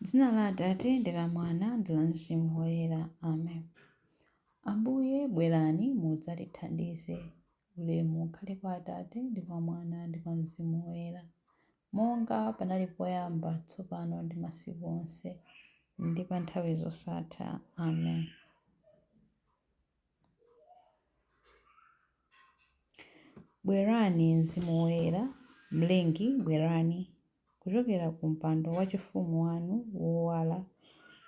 Dzina la Atate ndi la Mwana ndi la Mzimu Woyera. Amen. Ambuye bwerani mudzatithandize. Ulemu ukhale kwa Atate ndi kwa Mwana ndi kwa Mzimu Woyera, monga panali poyamba, tsopano ndi masiku onse ndi pa nthawi zosatha. Amen. Bwerani Mzimu Woyera, Mlengi bwerani. Kuchokera ku mpando wachifumu wanu wowala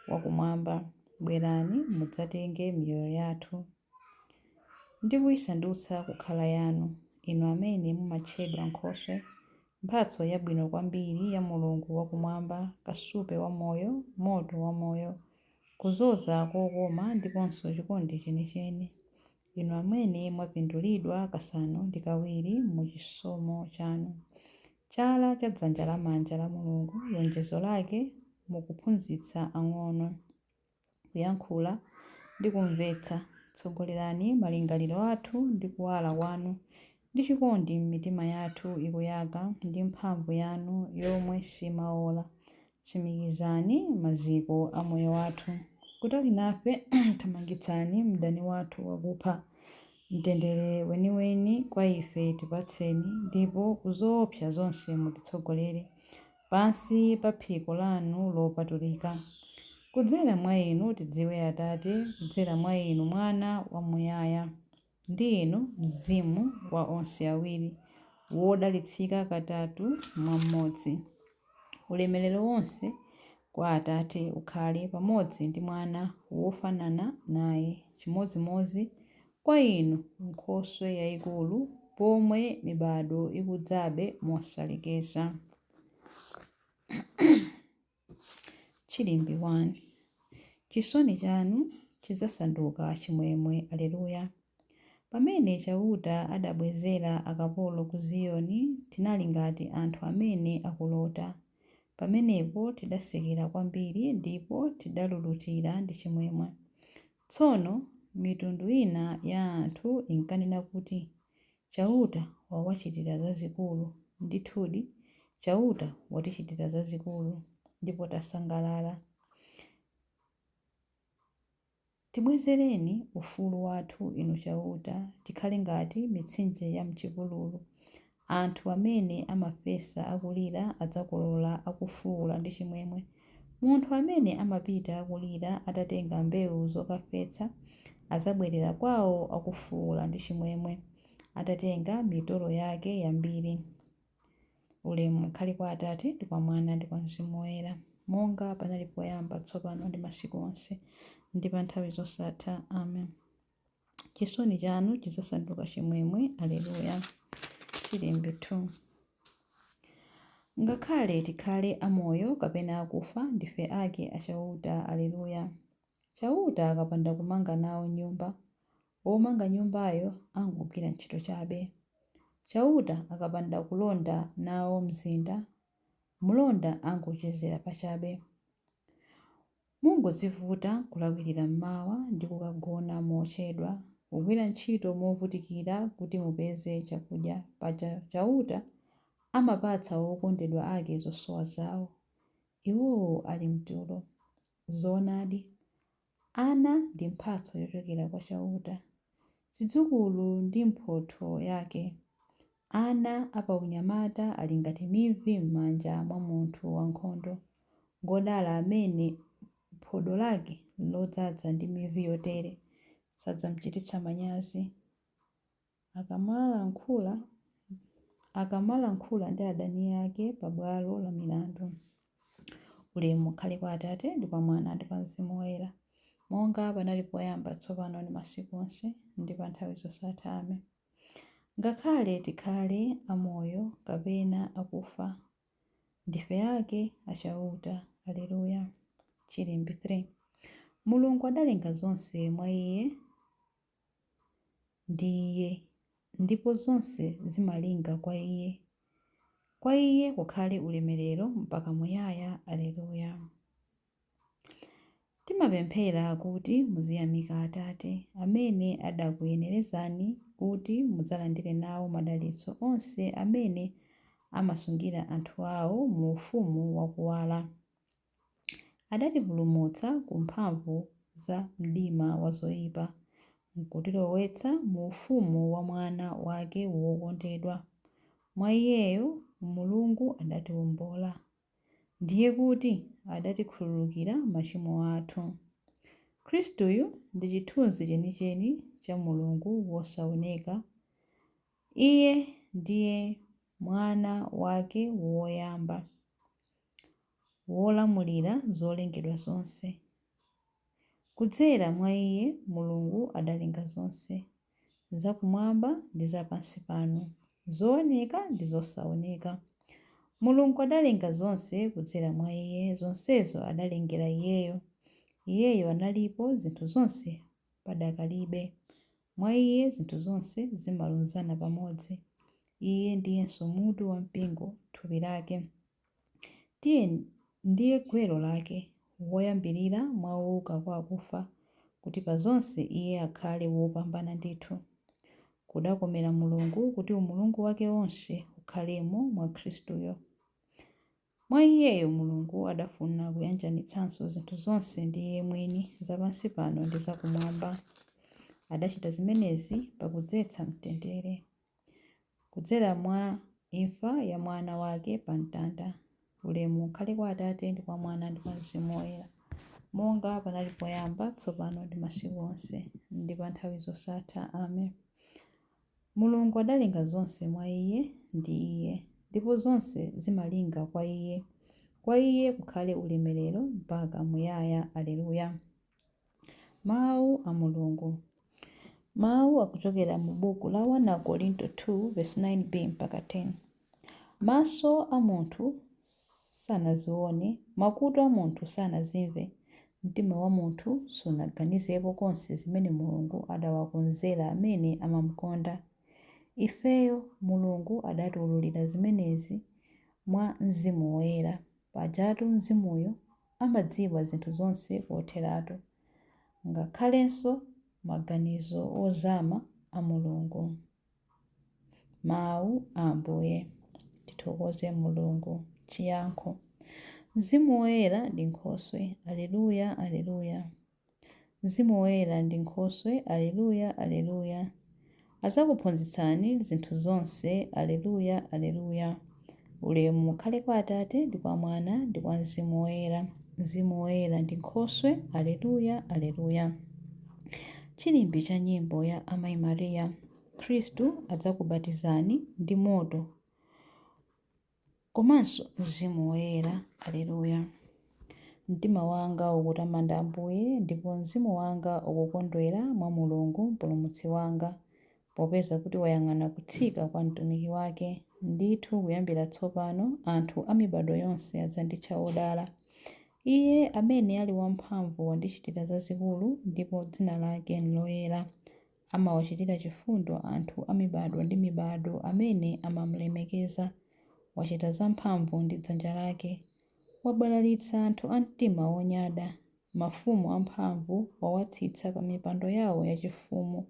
wakumwamba, bwerani mudzatenge miyoyo yathu ndi kuyisandutsa kukhala yanu, inu amene mumatchedwa Nkhoswe, mphatso yabwino kwambiri ya Mulungu wakumwamba, kasupe wa moyo, moto wa moyo, kuzoza kokoma ndiponso chikondi chenicheni, inu amene mwapindulidwa kasanu ndi kawiri mu chisomo chanu. Chala cha dzanja lamanja la Mulungu, lonjezo lake mukuphunzitsa ang'ono kuyankhula ndi kumvetsa. Tsogolerani malingaliro athu ndi kuwala kwanu, ndi chikondi m'mitima yathu ikuyaka ndi mphamvu yanu yomwe simaola. Tsimikizani maziko a moyo wathu, kutali nafe thamangitsani mdani wathu wakupha. Mtendere weniweni kwa ife tipatseni, ndipo kuzoopsa zonse mutitsogolere pansi pa phiko lanu lopatulika. Kudzera mwa inu tidziwe Atate, kudzera mwa inu Mwana wamuyaya, ndi inu Mzimu wa onse awiri, wodalitsika katatu mwa mmodzi. Ulemerero wonse kwa Atate ukhale pamodzi ndi Mwana wofanana naye, chimodzimodzi kwa inu Nkhoswe yayikulu, pomwe mibado ikudzabe mosalekeza. Chilimbi 1. Chisoni chanu chidzasanduka chimwemwe. Aleluya. Pamene Chauta adabwezera akapolo ku Ziyoni, tinali ngati anthu amene akulota. Pamenepo tidasekera kwambiri ndipo tidalulutira ndi chimwemwe. Tsono mitundu ina ya anthu inkanena kuti, Chauta wawachitira zazikulu. Ndithudi, Chauta watichitira zazikulu, ndipo tasangalala. Tibwezereni ufulu wathu inu Chauta, tikhale ngati mitsinje ya m'chipululu. Anthu amene amafesa akulira adzakolola akufuwula ndi chimwemwe. Munthu amene amapita akulira atatenga mbewu zokafetsa adzabwerera kwawo akufuwula ndi chimwemwe, atatenga mitolo yake yambiri. Ulemu ukhale kwa Atate ndi kwa Mwana ndi kwa Mzimu Woyera, monga panali poyamba, tsopano ndi masiku onse ndi pa nthawi zosatha. Amen. Chisoni chanu chidzasanduka chimwemwe. Aleluya. Chilimbi 2. Ngakhale tikhale amoyo kapena akufa, ndife ake a Chauta. Aleluya. Chauta akapanda kumanga nawo nyumba, womanga nyumbayo angogwira ntchito chabe. Chauta akapanda kulonda nawo mzinda, mulonda angochezera pachabe. Mungodzivuta kulawirira mmawa ndi kukagona mochedwa, kugwira ntchito movutikira kuti mupeze chakudya. Paja Chauta amapatsa wokondedwa ake zosowa zawo. Iwowo ali mtulo. Zoonadi, ana ndi mphatso yochokera kwa Chauta, zidzukulu ndi mphotho yake. Ana apaunyamata ali ngati mivi m'manja mwa munthu wankhondo. Ngodala amene phodo lake lodzaza ndi mivi yotere, sadzamchititsa manyazi. Akamalankhula ndi adani ake pabwalo la milandu. Ulemu ukhale kwa Atate ndi kwa Mwana ndi kwa Mzimu Woyera, monga panali poyamba, tsopano ndi masiku onse ndi pa nthawi zosatha. Amen. Ngakhale tikhale amoyo kapena akufa, ndife ake a Chauta. Aleluya. Chilimbi 3. Mulungu adalenga zonse mwa Iye ndi Iye, ndipo zonse zimalinga kwa Iye. Kwa Iye kukhale ulemerero mpaka muyaya. Aleluya. Timapemphera kuti muziyamika Atate amene adakuyenerezani kuti mudzalandire nawo madalitso onse amene amasungira anthu awo mu ufumu wakuwala. adatipulumutsa ku mphamvu za mdima wa zoyipa, nkutilowetsa mu ufumu wa mwana wake wokondedwa. Mwa iyeyo Mulungu adatiwombola, ndiye kuti adatikhululukira machimo athu. Khristuyu ndi chithunzi chenicheni cha Mulungu wosaoneka. Iye ndiye mwana wake woyamba, wolamulira zolengedwa zonse. Kudzera mwa iye Mulungu adalenga zonse, zakumwamba ndi zapansi pano, zooneka ndi zosaoneka. Mulungu adalenga zonse kudzera mwa iye, zonsezo adalengera iyeyo. Iyeyo analipo zinthu zonse padakalibe. Mwa iye zinthu zonse zimalumizana pamodzi. Iye ndiyenso mutu wa mpingo, thupi lake. Ndiye gwero lake, woyambirira mwa owuka kwa akufa, kuti pa zonse iye akhale wopambana ndithu. Kudakomera Mulungu kuti umulungu wake wonse ukhalemo mwa Khristuyo. Mwa iyeyo Mulungu adafuna kuyanjanitsanso zinthu zonse ndi iye mwini, zapansi pano ndi zakumwamba. Adachita zimenezi pakudzetsa mtendere, kudzera mwa imfa ya mwana wake pa mtanda. Ulemu ukhale kwa Atate ndi kwa Mwana ndi kwa Mzimu Woyera, monga panali poyamba, tsopano ndi masiku onse, ndi pa nthawi zosatha. Amen. Mulungu adalenga zonse mwa iye ndi iye, ndipo zonse zimalinga kwa iye. Kwa iye kukhale ulemerero mpaka muyaya. Aleluya. Mawu a Mulungu. Mawu akuchokera mu buku la 1 Korinto 2 verse 9b mpaka 10. Maso a munthu sanazione, makutu a munthu sanazimve, mtima wa munthu sunaganizepo konse zimene Mulungu adawakonzera amene amamukonda. Ifeyo Mulungu adatiwululira zimenezi mwa Mzimu Woyera, pajatu Mzimuyo amadziwa zinthu zonse kotheratu, ngakhalenso maganizo ozama a Mulungu. Mawu a Ambuye. Tithokoze Mulungu. Chiyankho. Mzimu Woyera ndi Nkhoswe. Aleluya, aleluya. Mzimu Woyera ndi Nkhoswe. Aleluya, aleluya. Azakuphunzitsani zinthu zonse. Aleluya, aleluya. Ulemu ukhale kwa Atate ndi kwa Mwana ndi kwa Mzimu Woyera. Mzimu Woyera ndi Nkhoswe. Aleluya, aleluya. Chilimbi cha nyimbo ya Amayi Mariya. Khristu adzakubatizani ndi moto komanso Mzimu Woyera. Aleluya. Mtima wanga ukutamanda Ambuye, ndipo mzimu wanga ukukondwera mwa Mulungu mpulumutsi wanga, popeza kuti wayang'ana kutsika kwa mtumiki wake. Ndithu kuyambira tsopano anthu a mibado yonse adzanditcha odala. Iye amene ali wamphamvu wandichitira zazikulu, ndipo dzina lake loyera. Amawachitira chifundo anthu a mibado ndi mibado amene amamulemekeza. Wachita zamphamvu ndi dzanja lake. Wabalalitsa anthu a mtima wonyada. Mafumu amphamvu wawatsitsa pa mipando yawo yachifumu.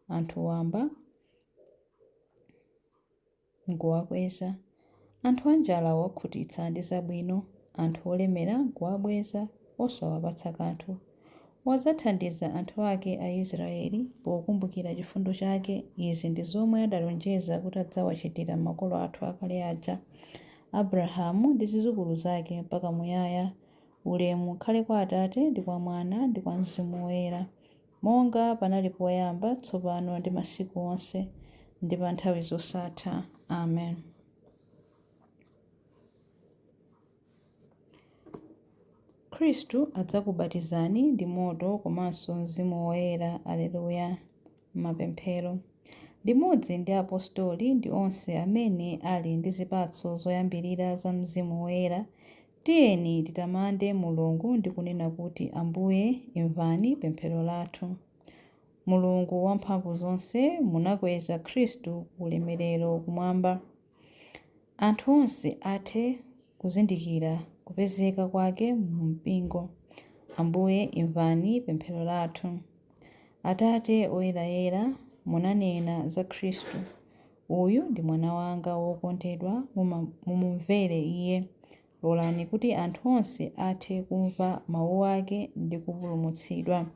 Anthu wamba nkuwakweza. Anthu anjala wakhutitsa ndi zabwino. Anthu olemera nkuwabweza osawapatsa kanthu. Wadzathandiza anthu ake a Israeli pokumbukira chifundo chake. Izi ndi zomwe adalonjeza kuti adzawachitira makolo athu akale aja, Abrahamu ndi zidzukulu zake mpaka muyaya. Ulemu ukhale kwa Atate ndi kwa Mwana ndi kwa Mzimu Woyera, monga panali poyamba, tsopano ndi masiku onse, ndi pa nthawi zosatha. Amen. Khristu adzakubatizani ndi moto komanso Mzimu Woyera. Aleluya. Mapemphero. Limodzi ndi apostoli ndi onse amene ali ndi zipatso zoyambirira za Mzimu Woyera, tiyeni titamande Mulungu ndi kunena kuti: Ambuye, imvani pemphero lathu. Mulungu wamphamvu zonse, munakweza Khristu ulemerero kumwamba. Anthu onse athe kuzindikira kupezeka kwake mu mpingo. Ambuye, imvani pemphero lathu. Atate oyerayera, munanena za Khristu: uyu ndi mwana wanga wokondedwa, mumumvere iye. lolani kuti anthu onse athe kumva mawu ake ndi kupulumutsidwa.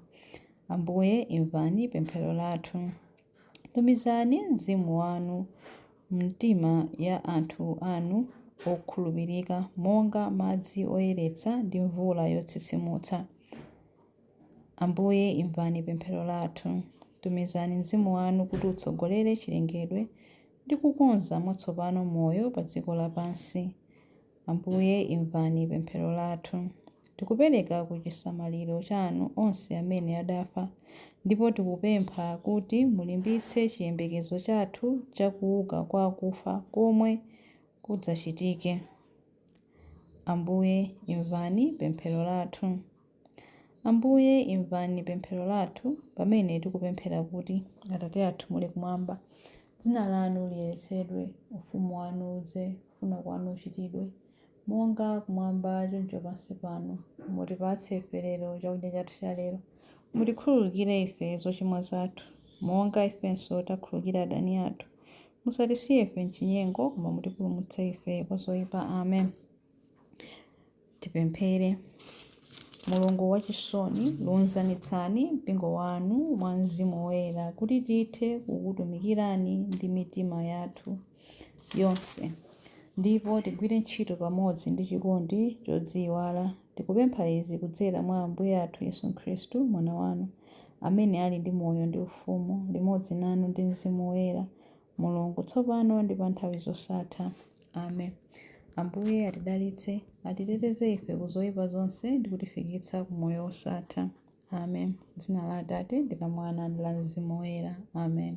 Ambuye imvani pemphero lathu. Tumizani mzimu wanu mmitima ya anthu anu okhulupirika monga madzi oyeretsa ndi mvula yotsitsimutsa. Ambuye imvani pemphero lathu. Tumizani mzimu wanu kuti utsogolere chilengedwe ndi kukonza mwatsopano moyo pa dziko lapansi. Ambuye imvani pemphero lathu. Tikupereka ku chisamaliro chanu onse amene adafa, ndipo tikupempha kuti mulimbitse chiyembekezo chathu cha kuuka kwa akufa komwe kudzachitike. Ambuye imvani pemphero lathu. Ambuye imvani pemphero lathu pamene tikupemphera kuti Atate athu muli kumwamba, dzina lanu liyeretsedwe, ufumu wanu udze, kufuna kwanu kuchitidwe monga kumwamba choncho pansi pano. Mutipatse ife lero chakudya chathu cha lero. Mutikhululukire ife zochimwa zathu monga ifenso takhululukira adani athu. Musatisiye ife m'chinyengo, koma mutipulumutse ife kwa zoyipa. Amen. Tipemphere. Mulungu wachisoni, lunzanitsani mpingo wanu mwa Mzimu Woyera kuti tithe kukutumikirani ndi mitima yathu yonse, ndipo tigwire ntchito pamodzi ndi chikondi chodziyiwala. Tikupempha izi kudzera mwa Ambuye athu Yesu Khristu, mwana wanu, amene ali ndi moyo ndi ufumu limodzi nanu ndi Mzimu Woyera, Mulungu tsopano ndi pa nthawi zosatha. Amen. Ambuye atidalitse, atiteteze ife ku zoyipa zonse ndi kutifikitsa ku moyo wosatha. Amen. Dzina la Atate ndi la Mwana ndi la Mzimu Woyera. Amen.